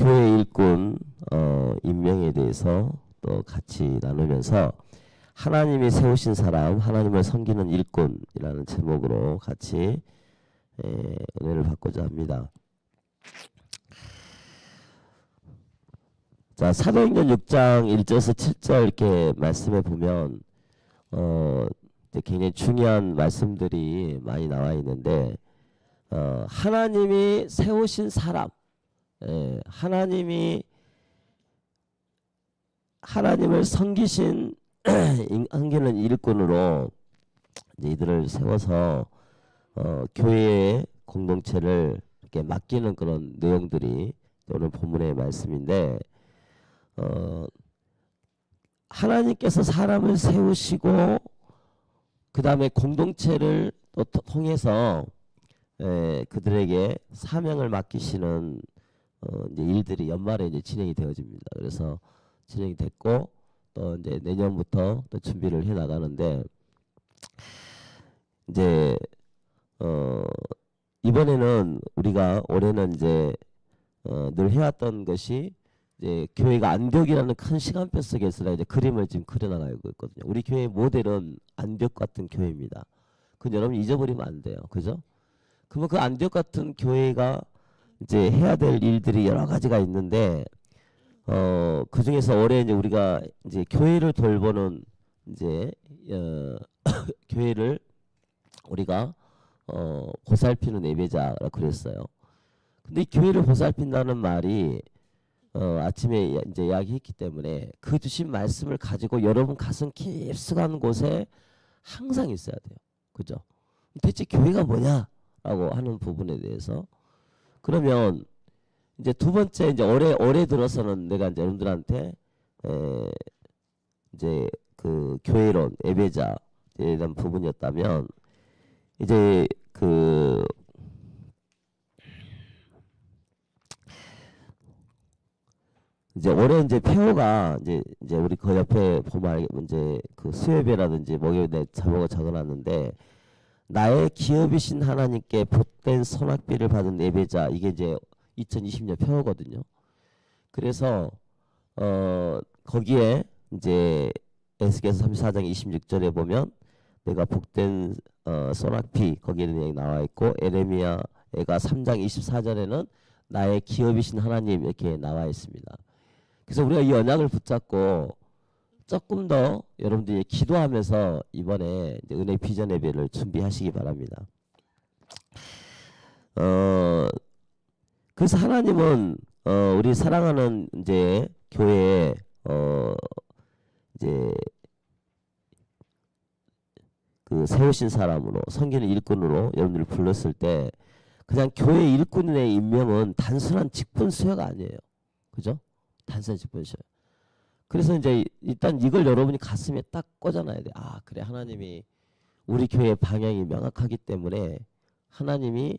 교회 일꾼 임명에 대해서 또 같이 나누면서 하나님이 세우신 사람, 하나님을 섬기는 일꾼이라는 제목으로 같이 은혜를 받고자 합니다. 자, 사도행전 6장 1절에서 7절 이렇게 말씀해 보면 굉장히 중요한 말씀들이 많이 나와 있는데 하나님이 세우신 사람, 하나님이 하나님을 섬기신 섬기는 일꾼으로 이들을 세워서 교회의 공동체를 이렇게 맡기는 그런 내용들이 오늘 본문의 말씀인데 하나님께서 사람을 세우시고 그 다음에 공동체를 또 통해서 그들에게 사명을 맡기시는 이제 일들이 연말에 이제 진행이 되어집니다. 그래서 진행이 됐고 또 이제 내년부터 또 준비를 해 나가는데 이제 이번에는 우리가 올해는 이제 늘 해왔던 것이 이제 교회가 안디옥이라는 큰 시간표 속에서 이제 그림을 지금 그려나가고 있거든요. 우리 교회의 모델은 안디옥 같은 교회입니다. 그건 여러분 잊어버리면 안 돼요. 그죠? 그러면 그 안디옥 같은 교회가 이제 해야 될 일들이 여러 가지가 있는데 그 중에서 올해 이제 우리가 이제 교회를 돌보는 이제 교회를 우리가 보살피는 예배자라고 그랬어요. 근데 이 교회를 보살핀다는 말이 아침에 이제 이야기했기 때문에 그 주신 말씀을 가지고 여러분 가슴 깊숙한 곳에 항상 있어야 돼요. 그죠? 대체 교회가 뭐냐라고 하는 부분에 대해서 그러면 이제 두 번째 이제 올해 들어서는 내가 이제 여러분들한테 이제 그 교회론 예배자에 대한 부분이었다면 이제 그 이제 올해 이제 폐허가 이제 우리 그 옆에 보면 이제 그 수요예배라든지 목요일에 제목을 적어놨는데 나의 기업이신 하나님께 복된 선악비를 받은 예배자 이게 이제 2020년 폐허거든요. 그래서 거기에 이제 에스겔서 34장 26절에 보면 내가 복된 소낙비 거기에 대해 나와 있고 에레미야가 3장 24절에는 나의 기업이신 하나님 이렇게 나와 있습니다. 그래서 우리가 이 언약을 붙잡고 조금 더 여러분들이 기도하면서 이번에 이제 은혜 비전 예배를 준비하시기 바랍니다. 그래서 하나님은 우리 사랑하는 이제 교회에 이제 그 세우신 사람으로 섬기는 일꾼으로 여러분들을 불렀을 때 그냥 교회 일꾼의 임명은 단순한 직분 수여가 아니에요. 그죠? 단순한 직분 수여. 그래서 이제 일단 이걸 여러분이 가슴에 딱 꽂아놔야 돼. 아 그래 하나님이 우리 교회의 방향이 명확하기 때문에 하나님이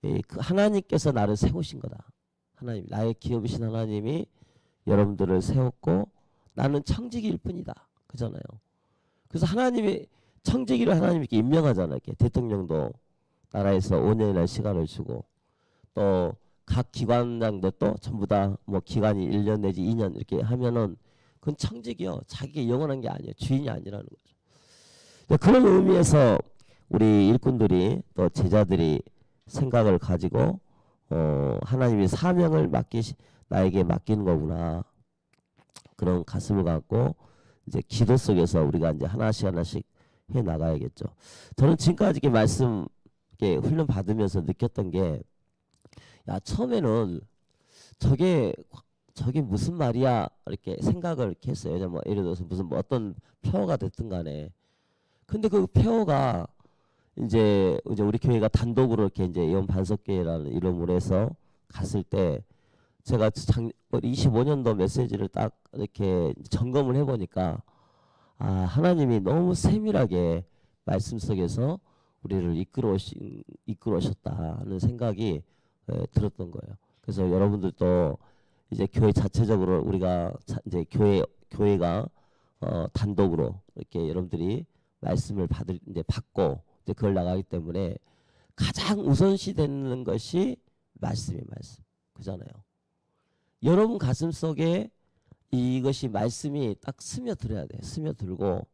그 하나님께서 나를 세우신 거다. 하나님 나의 기업이신 하나님이 여러분들을 세웠고 나는 청지기일 뿐이다. 그잖아요. 그래서 하나님이 청지기를 하나님께 임명하잖아요. 이렇게 대통령도 나라에서 5년이나 시간을 주고 또 각 기관장들도 전부 다 뭐 기간이 1년 내지 2년 이렇게 하면은 그건 청직이요. 자기가 영원한 게 아니에요. 주인이 아니라는 거죠. 그런 의미에서 우리 일꾼들이 또 제자들이 생각을 가지고 하나님이 사명을 나에게 맡기는 거구나. 그런 가슴을 갖고 이제 기도 속에서 우리가 이제 하나씩 해 나가야겠죠. 저는 지금까지 이렇게 말씀 이렇게 훈련 받으면서 느꼈던 게 야 처음에는 저게 무슨 말이야 이렇게 생각을 이렇게 했어요. 왜냐면 뭐 예를 들어서 무슨 뭐 어떤 폐허가 됐든 간에 근데 그 폐허가 이제 우리 교회가 단독으로 이렇게 이제 이원 반석교회라는 이름으로 해서 갔을 때 제가 25년도 메시지를 딱 이렇게 점검을 해보니까 아 하나님이 너무 세밀하게 말씀 속에서 우리를 이끌어오셨다 하는 생각이 들었던 거예요. 그래서 여러분들도 이제 교회 자체적으로 우리가 이제 교회가 단독으로 이렇게 여러분들이 말씀을 받고 이제 그걸 나가기 때문에 가장 우선시 되는 것이 말씀이 말씀. 그잖아요. 여러분 가슴 속에 이것이 말씀이 딱 스며들어야 돼. 스며들고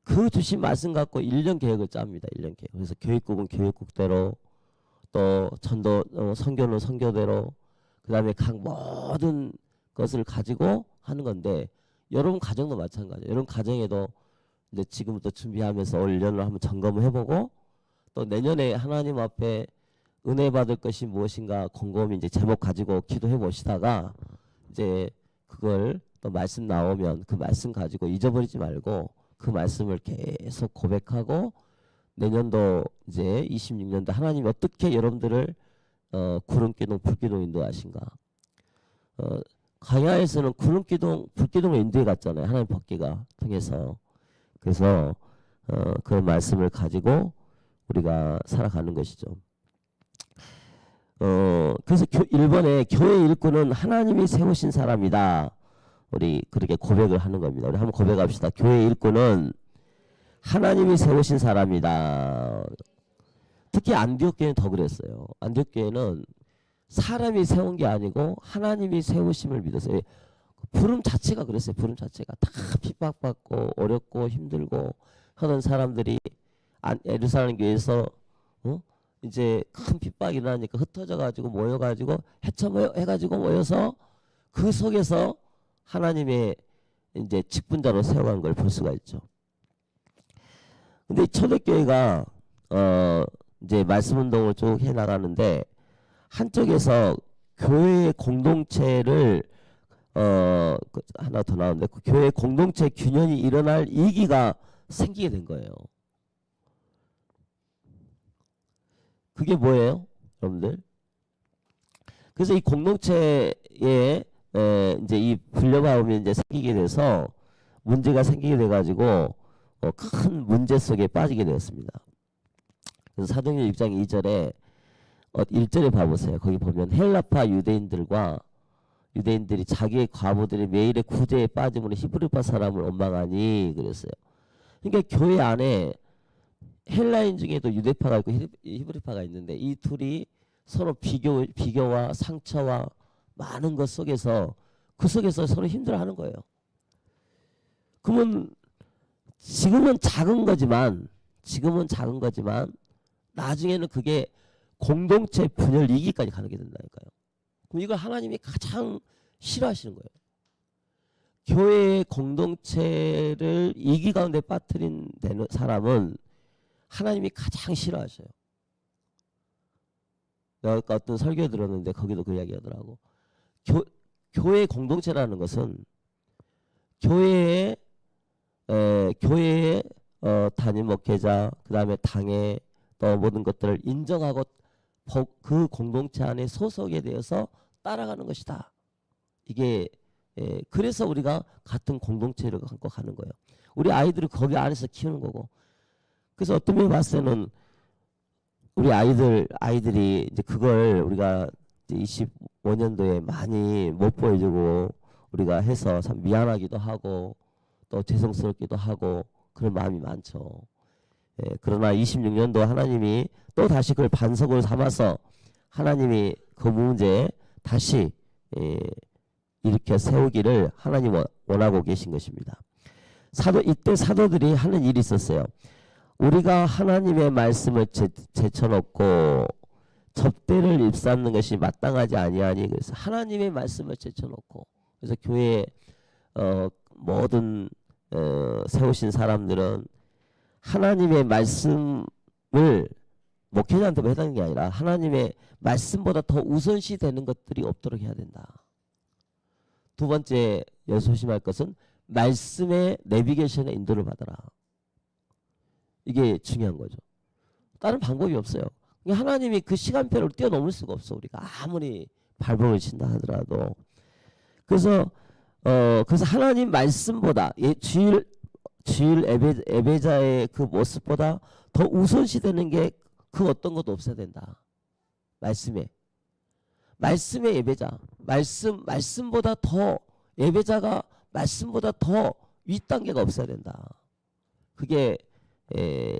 그 주신 말씀 갖고 1년 계획을 짭니다. 1년 계획. 그래서 교육국은 교육국대로, 또 전도 선교는 선교대로, 그 다음에 각 모든 것을 가지고 하는 건데, 여러분 가정도 마찬가지예요. 여러분 가정에도 이제 지금부터 준비하면서 올 1년을 한번 점검을 해보고, 또 내년에 하나님 앞에 은혜 받을 것이 무엇인가 곰곰이 이제 제목 가지고 기도해 보시다가, 이제 그걸 또 말씀 나오면 그 말씀 가지고 잊어버리지 말고 그 말씀을 계속 고백하고, 내년도 이제 26년도 하나님이 어떻게 여러분들을 구름기둥 불기둥 인도하신가. 광야에서는 구름기둥 불기둥을 인도해 갔잖아요. 하나님 법궤가 통해서. 그래서 그런 말씀을 가지고 우리가 살아가는 것이죠. 그래서 1번에 교회 일꾼은 하나님이 세우신 사람이다. 우리 그렇게 고백을 하는 겁니다. 우리 한번 고백합시다. 교회 일꾼은 하나님이 세우신 사람이다. 특히 안디옥 교회는 더 그랬어요. 안디옥 교회는 사람이 세운 게 아니고 하나님이 세우심을 믿었어요. 부름 자체가 그랬어요. 부름 자체가 다 핍박받고 어렵고 힘들고 하는 사람들이 예루살렘 교회에서 이제 큰 핍박이 일어나니까 흩어져 가지고 모여 가지고 해가지고 모여서 그 속에서 하나님의 이제 직분자로 세워간 걸 볼 수가 있죠. 근데 초대교회가 이제 말씀 운동을 쭉 해 나가는데, 한쪽에서 교회의 공동체를 하나 더 나오는데, 그 교회 공동체 균형이 일어날 위기가 생기게 된 거예요. 그게 뭐예요, 여러분들? 그래서 이 공동체에 이제 이 분려가움이 이제 생기게 돼서 문제가 생기게 돼가지고 큰 문제 속에 빠지게 되었습니다. 그래서 사도행전 6장 2절에 1절에 봐보세요. 거기 보면 헬라파 유대인들이 자기의 과부들이 매일의 구제에 빠짐으로 히브리파 사람을 원망하니 그랬어요. 그러니까 교회 안에 헬라인 중에도 유대파가 있고 히브리파가 있는데, 이 둘이 서로 비교와 상처와 많은 것 속에서 그 속에서 서로 힘들어하는 거예요. 그러면 지금은 작은 거지만 나중에는 그게 공동체 분열 이기까지 가는 게 된다니까요. 그럼 이걸 하나님이 가장 싫어하시는 거예요. 교회의 공동체를 이기 가운데 빠뜨린 사람은 하나님이 가장 싫어하셔요. 내가 어떤 설교 들었는데 거기도 그 이야기 하더라고. 교회 공동체라는 것은 교회의 담임 목회자, 그 다음에 당회, 또 모든 것들을 인정하고 그 공동체 안에 소속에 대해서 따라가는 것이다. 이게 그래서 우리가 같은 공동체를 갖고 가는 거예요. 우리 아이들을 거기 안에서 키우는 거고. 그래서 어떤 면에 봤을 때는 우리 아이들이 이제 그걸 우리가 25년도에 많이 못 보여주고 우리가 해서 참 미안하기도 하고 또 죄송스럽기도 하고 그런 마음이 많죠. 그러나 26년도 하나님이 또 다시 그걸 반석으로 삼아서 하나님이 그 문제 다시 일으켜 세우기를 하나님 원하고 계신 것입니다. 이때 사도들이 하는 일이 있었어요. 우리가 하나님의 말씀을 제쳐놓고 접대를 입삼는 것이 마땅하지 아니하니, 그래서 하나님의 말씀을 제쳐놓고, 그래서 교회에 모든 세우신 사람들은 하나님의 말씀을 목회자한테 해당하는 게 아니라 하나님의 말씀보다 더 우선시 되는 것들이 없도록 해야 된다. 두 번째 조심할 것은 말씀의 내비게이션의 인도를 받아라. 이게 중요한 거죠. 다른 방법이 없어요. 하나님이 그 시간표를 뛰어넘을 수가 없어. 우리가 아무리 발버둥을 친다 하더라도. 그래서 하나님 말씀보다 주일 예배자의 그 모습보다 더 우선시 되는 게 그 어떤 것도 없어야 된다. 말씀의 예배자, 말씀보다 더 예배자가 말씀보다 더 윗단계가 없어야 된다. 그게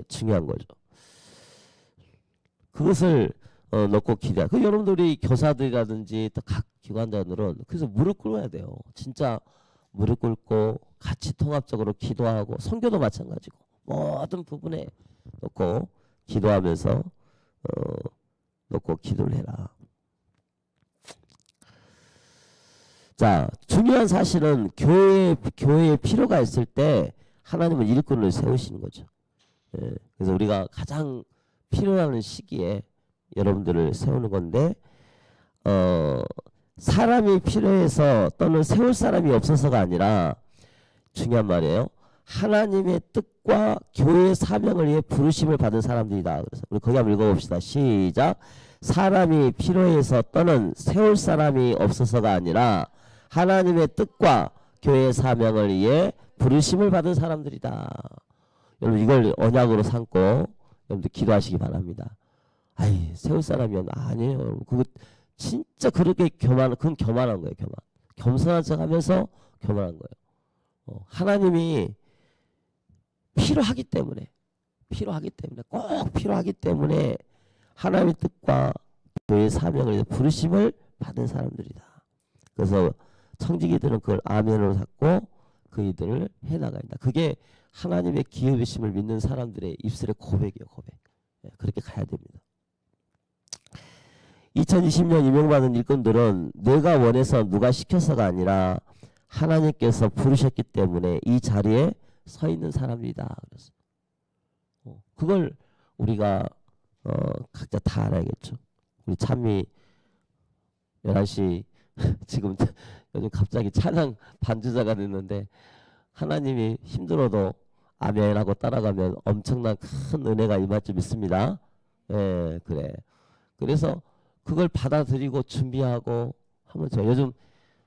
중요한 거죠. 그것을 놓고 기도해. 그 여러분들이 교사들이라든지 또 각 기관장들은 그래서 무릎 꿇어야 돼요. 진짜 무릎 꿇고 같이 통합적으로 기도하고 선교도 마찬가지고 모든 부분에 놓고 기도하면서 놓고 기도를 해라. 자, 중요한 사실은 교회에 필요가 있을 때 하나님은 일꾼을 세우시는 거죠. 예, 그래서 우리가 가장 필요하는 시기에 여러분들을 세우는 건데 사람이 필요해서 또는 세울 사람이 없어서가 아니라 중요한 말이에요. 하나님의 뜻과 교회의 사명을 위해 부르심을 받은 사람들이다. 그래서 우리 거기 한번 읽어봅시다. 시작. 사람이 필요해서 또는 세울 사람이 없어서가 아니라 하나님의 뜻과 교회의 사명을 위해 부르심을 받은 사람들이다. 여러분 이걸 언약으로 삼고 여러분들 기도하시기 바랍니다. 아이 세울 사람이면 아니에요. 여러분. 그거 진짜 그렇게 그건 교만한 거예요. 교만. 겸손한 척하면서 교만한 거예요. 하나님이 필요하기 때문에 꼭 필요하기 때문에 하나님의 뜻과 교회의 사명을 위해 부르심을 받은 사람들이다. 그래서 청지기들은 그걸 아멘으로 잡고 그 일들을 해나가야 다. 그게 하나님의 기업이심을 믿는 사람들의 입술의 고백이에요. 고백. 그렇게 가야 됩니다. 2020년 임명받은 일꾼들은 내가 원해서 누가 시켜서가 아니라 하나님께서 부르셨기 때문에 이 자리에 서 있는 사람이다. 그래서 그걸 우리가 각자 다 알아야겠죠. 우리 찬미 11시 지금 요즘 갑자기 찬양 반주자가 됐는데 하나님이 힘들어도 아멘하고 따라가면 엄청난 큰 은혜가 임할 줄 믿습니다. 예, 그래. 그래서 그걸 받아들이고 준비하고 하면 좋아요. 요즘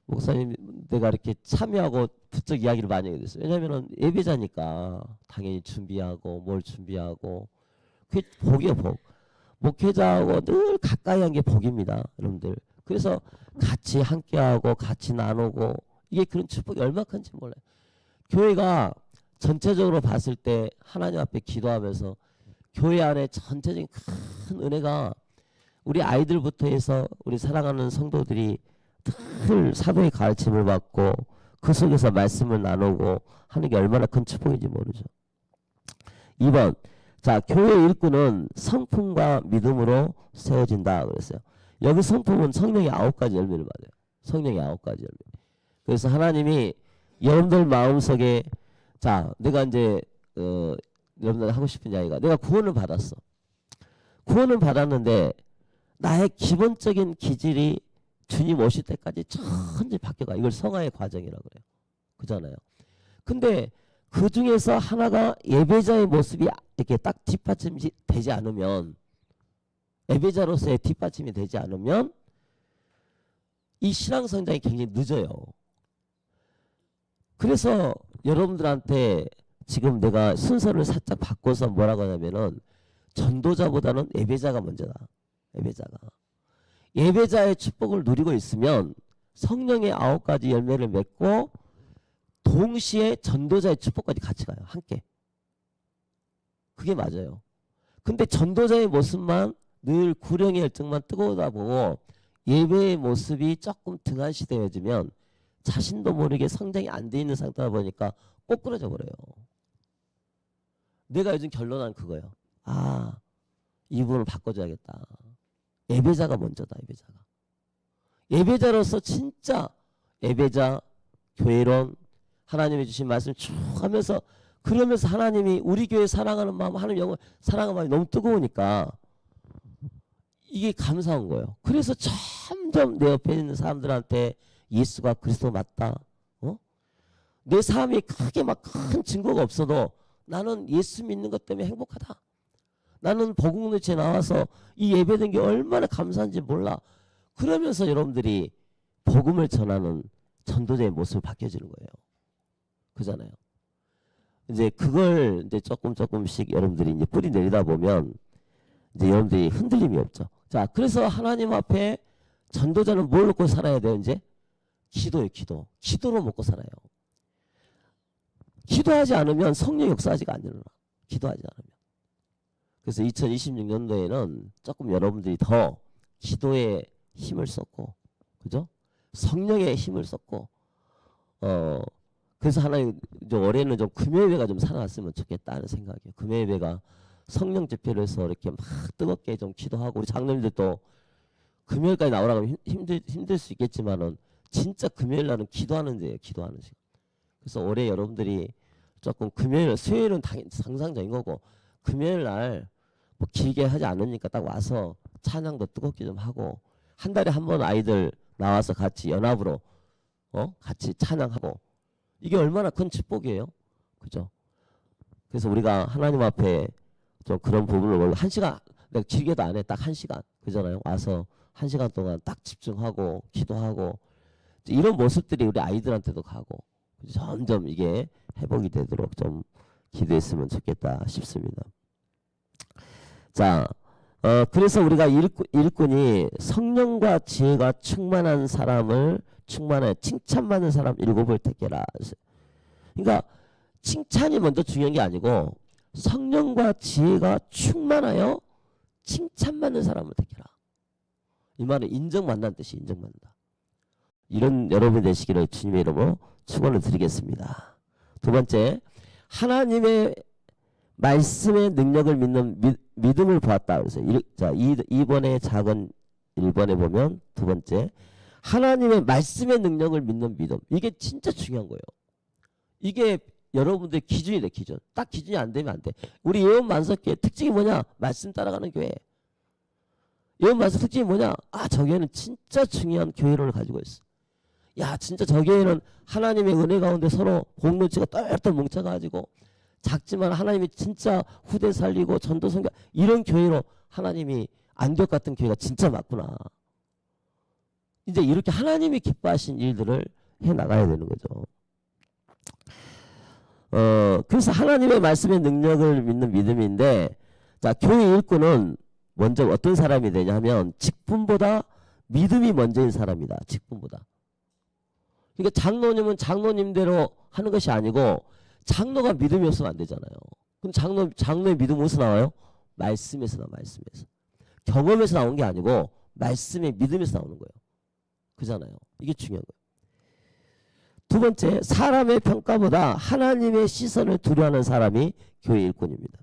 목사님 내가 이렇게 참여하고 부쩍 이야기를 많이 하게 됐어요. 왜냐면은 예배자니까 당연히 준비하고 뭘 준비하고 그게 복이에요. 복. 목회자하고 늘 가까이 한 게 복입니다. 여러분들. 그래서 같이 함께하고 같이 나누고 이게 그런 축복이 얼마나 큰지 몰라요. 교회가 전체적으로 봤을 때 하나님 앞에 기도하면서 교회 안에 전체적인 큰 은혜가 우리 아이들부터 해서 우리 사랑하는 성도들이 늘 사도의 가르침을 받고 그 속에서 말씀을 나누고 하는 게 얼마나 큰 축복인지 모르죠. 2번. 자, 교회 일꾼은 성품과 믿음으로 세워진다 그랬어요. 여기 성품은 성령의 9가지 열매를 받아요. 성령의 9가지 열매. 그래서 하나님이 여러분들 마음속에 자, 내가 이제 여러분들 하고 싶은 이야기가 내가 구원을 받았어. 구원을 받았는데 나의 기본적인 기질이 주님 오실 때까지 천천히 바뀌어가. 이걸 성화의 과정이라고 그래요. 그잖아요. 근데 그 중에서 하나가 예배자의 모습이 이렇게 딱 뒷받침이 되지 않으면 예배자로서의 뒷받침이 되지 않으면 이 신앙 성장이 굉장히 늦어요. 그래서 여러분들한테 지금 내가 순서를 살짝 바꿔서 뭐라고 하냐면은 전도자보다는 예배자가 먼저다. 예배자의 축복을 누리고 있으면 성령의 9가지 열매를 맺고 동시에 전도자의 축복까지 같이 가요. 함께. 그게 맞아요. 근데 전도자의 모습만 늘 구령의 열정만 뜨거우다 보고 예배의 모습이 조금 등한시되어지면 자신도 모르게 성장이 안 돼 있는 상태다 보니까 꼬꾸라져 버려요. 내가 요즘 결론한 그거예요. 아, 이 부분을 바꿔줘야겠다. 예배자가 먼저다. 예배자로서 진짜 예배자, 교회론, 하나님이 주신 말씀 쭉 하면서 그러면서 하나님이 우리 교회 사랑하는 마음, 하나님 영을 사랑하는 마음이 너무 뜨거우니까 이게 감사한 거예요. 그래서 점점 내 옆에 있는 사람들한테 예수가 그리스도 맞다. 내 삶이 크게 막 큰 증거가 없어도 나는 예수 믿는 것 때문에 행복하다. 나는 복음노치에 나와서 이 예배된 게 얼마나 감사한지 몰라. 그러면서 여러분들이 복음을 전하는 전도자의 모습을 바뀌어지는 거예요. 그잖아요. 이제 그걸 이제 조금씩 여러분들이 이제 뿌리 내리다 보면 이제 여러분들이 흔들림이 없죠. 자, 그래서 하나님 앞에 전도자는 뭘 먹고 살아야 돼요, 이제? 기도예요, 기도. 기도로 먹고 살아요. 기도하지 않으면 성령 역사하지가 안 일어나. 기도하지 않으면. 그래서 2026년도에는 조금 여러분들이 더 기도에 힘을 쏟고, 그죠? 성령의 힘을 쏟고, 그래서 하나님 좀 올해는 좀 금요예배가 좀 살아났으면 좋겠다는 생각이에요. 금요예배가 성령 집회를 해서 이렇게 막 뜨겁게 좀 기도하고, 우리 장로님들도 금요일까지 나오라고 하면 힘들 수 있겠지만은 진짜 금요일 날은 기도하는 데예요. 기도하는 시간. 그래서 올해 여러분들이 조금 금요일, 수요일은 상상적인 거고, 금요일 날 뭐 길게 하지 않으니까 딱 와서 찬양도 뜨겁게 좀 하고, 한 달에 한 번 아이들 나와서 같이 연합으로 같이 찬양하고, 이게 얼마나 큰 축복이에요. 그죠? 그래서 우리가 하나님 앞에 좀 그런 부분을 한 시간, 내가 길게도 안 해. 딱 한 시간. 그잖아요. 와서 한 시간 동안 딱 집중하고 기도하고, 이런 모습들이 우리 아이들한테도 가고, 점점 이게 회복이 되도록 좀 기도했으면 좋겠다 싶습니다. 자, 그래서 우리가 일꾼이 성령과 지혜가 충만한 사람을 충만해 칭찬받는 사람 7을 택해라. 그러니까 칭찬이 먼저 중요한 게 아니고 성령과 지혜가 충만하여 칭찬받는 사람을 택해라. 이 말은 인정받는다는 뜻이 인정받는다. 이런 여러분이 되시기를 주님의 이름으로 축원을 드리겠습니다. 두 번째, 하나님의 말씀의 능력을 믿는 믿음을 보았다. 그래서 자, 2번의 작은 1번에 보면 두 번째, 하나님의 말씀의 능력을 믿는 믿음. 이게 진짜 중요한 거예요. 이게 여러분들의 기준이 돼, 기준. 딱 기준이 안 되면 안 돼. 우리 예언 만석교회 특징이 뭐냐? 말씀 따라가는 교회. 예언 만석 특징이 뭐냐? 아, 저 교회는 진짜 중요한 교회를 가지고 있어. 야, 진짜 저 교회는 하나님의 은혜 가운데 서로 공동체가 똘똘 뭉쳐가지고 작지만 하나님이 진짜 후대 살리고 전도 선교, 이런 교회로 하나님이 안격 같은 교회가 진짜 맞구나. 이제 이렇게 하나님이 기뻐하신 일들을 해 나가야 되는 거죠. 그래서 하나님의 말씀의 능력을 믿는 믿음인데, 자, 교회 일꾼은 먼저 어떤 사람이 되냐 하면 직분보다 믿음이 먼저인 사람이다. 직분보다. 그러니까 장로님은 장로님대로 하는 것이 아니고, 장로가 믿음이 없으면 안 되잖아요. 그럼 장로의 믿음은 어디서 나와요? 말씀에서 나와, 말씀에서. 경험에서 나온 게 아니고 말씀의 믿음에서 나오는 거예요. 그잖아요. 이게 중요한 거예요. 두 번째, 사람의 평가보다 하나님의 시선을 두려워하는 사람이 교회 일꾼입니다.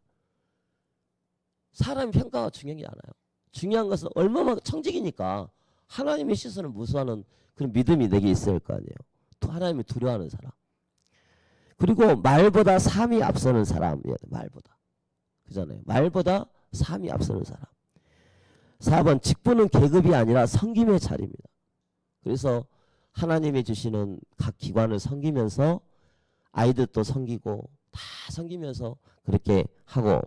사람의 평가가 중요한 게 않아요. 중요한 것은 얼마나 청직이니까 하나님의 시선을 무서워하는 그런 믿음이 내게 있을 거 아니에요. 또 하나님을 두려워하는 사람. 그리고 말보다 삶이 앞서는 사람이에요. 말보다. 그잖아요. 말보다 삶이 앞서는 사람. 4번, 직분은 계급이 아니라 섬김의 자리입니다. 그래서 하나님이 주시는 각 기관을 섬기면서 아이들도 섬기고 다 섬기면서 그렇게 하고,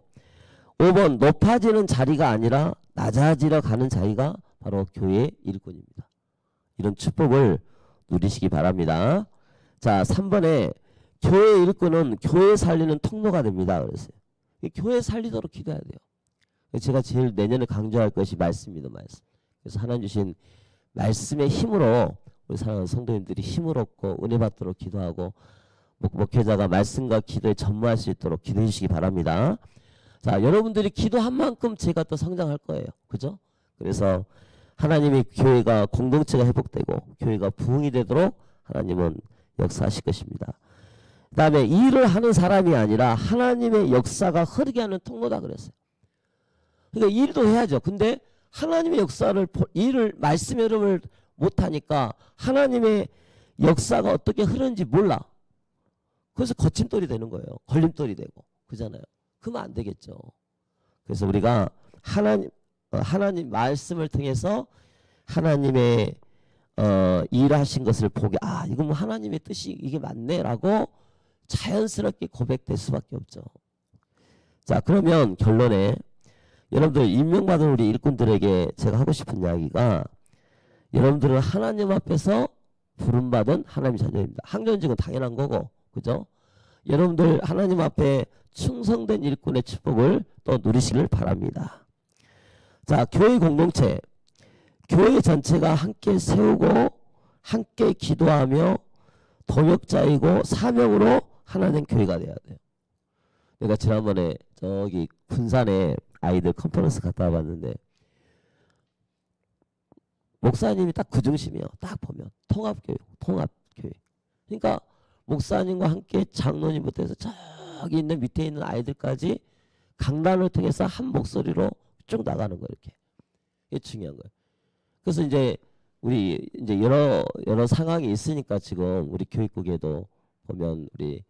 5번, 높아지는 자리가 아니라 낮아지러 가는 자리가 바로 교회 일꾼입니다. 이런 축복을 누리시기 바랍니다. 자, 3번에 교회 일꾼은 교회 살리는 통로가 됩니다. 그랬어요. 교회 살리도록 기도해야 돼요. 제가 제일 내년에 강조할 것이 말씀입니다. 말씀. 그래서 하나님 주신 말씀의 힘으로 우리 사랑하는 성도님들이 힘을 얻고 은혜 받도록 기도하고, 목회자가 말씀과 기도에 전무할 수 있도록 기도해 주시기 바랍니다. 자, 여러분들이 기도한 만큼 제가 또 성장할 거예요. 그죠? 그래서 하나님의 교회가 공동체가 회복되고 교회가 부흥이 되도록 하나님은 역사하실 것입니다. 그 다음에 일을 하는 사람이 아니라 하나님의 역사가 흐르게 하는 통로다 그랬어요. 그러니까 일도 해야죠. 근데 하나님의 역사를, 일을, 말씀의 흐름을 못하니까 하나님의 역사가 어떻게 흐르는지 몰라. 그래서 거침돌이 되는 거예요. 걸림돌이 되고. 그잖아요. 그러면 안 되겠죠. 그래서 우리가 하나님 말씀을 통해서 하나님의 일하신 것을 보게, 아, 이건 뭐 하나님의 뜻이 이게 맞네라고 자연스럽게 고백될 수밖에 없죠. 자, 그러면 결론에 여러분들 임명받은 우리 일꾼들에게 제가 하고 싶은 이야기가, 여러분들은 하나님 앞에서 부름받은 하나님의 자녀입니다. 항전직은 당연한 거고, 그죠? 여러분들 하나님 앞에 충성된 일꾼의 축복을 또 누리시길 바랍니다. 자, 교회 공동체, 교회 전체가 함께 세우고 함께 기도하며 동역자이고 사명으로 하나님 교회가 돼야 돼요. 내가 지난번에 저기 군산에 아이들 컨퍼런스 갔다 와봤는데 목사님이 딱 그 중심이에요. 딱 보면 통합교육. 그러니까 목사님과 함께 장로님부터 해서 저기 있는 밑에 있는 아이들까지 강단을 통해서 한 목소리로 쭉 나가는 거예요. 이렇게. 이게 중요한 거예요. 그래서 이제 우리 이제 여러 상황이 있으니까 지금 우리 교육국에도 보면 우리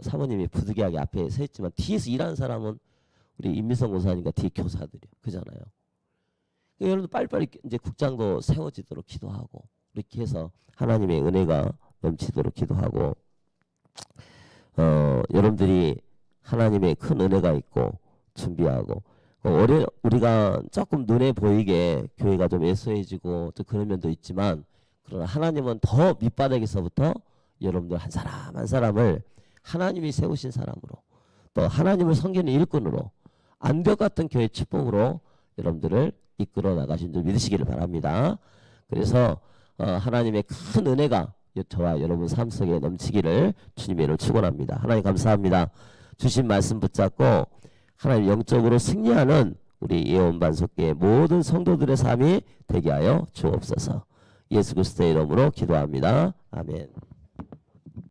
사모님이 부득이하게 앞에 서 있지만 뒤에서 일하는 사람은 우리 임미성 고사님과 뒤에 교사들이요. 그잖아요. 여러분들 빨리빨리 이제 국장도 세워지도록 기도하고 이렇게 해서 하나님의 은혜가 넘치도록 기도하고 여러분들이 하나님의 큰 은혜가 있고 준비하고 우리가 조금 눈에 보이게 교회가 좀 애소해지고 또 그런 면도 있지만 그러나 하나님은 더 밑바닥에서부터 여러분들 한 사람 한 사람을 하나님이 세우신 사람으로 또 하나님을 섬기는 일꾼으로 안벽 같은 교회 축복으로 여러분들을 이끌어 나가신 줄 믿으시기를 바랍니다. 그래서 하나님의 큰 은혜가 저와 여러분 삶 속에 넘치기를 주님의 이름으로 축원합니다. 하나님 감사합니다. 주신 말씀 붙잡고 하나님 영적으로 승리하는 우리 예언반석교의 모든 성도들의 삶이 되게 하여 주옵소서. 예수 그리스도의 이름으로 기도합니다. 아멘.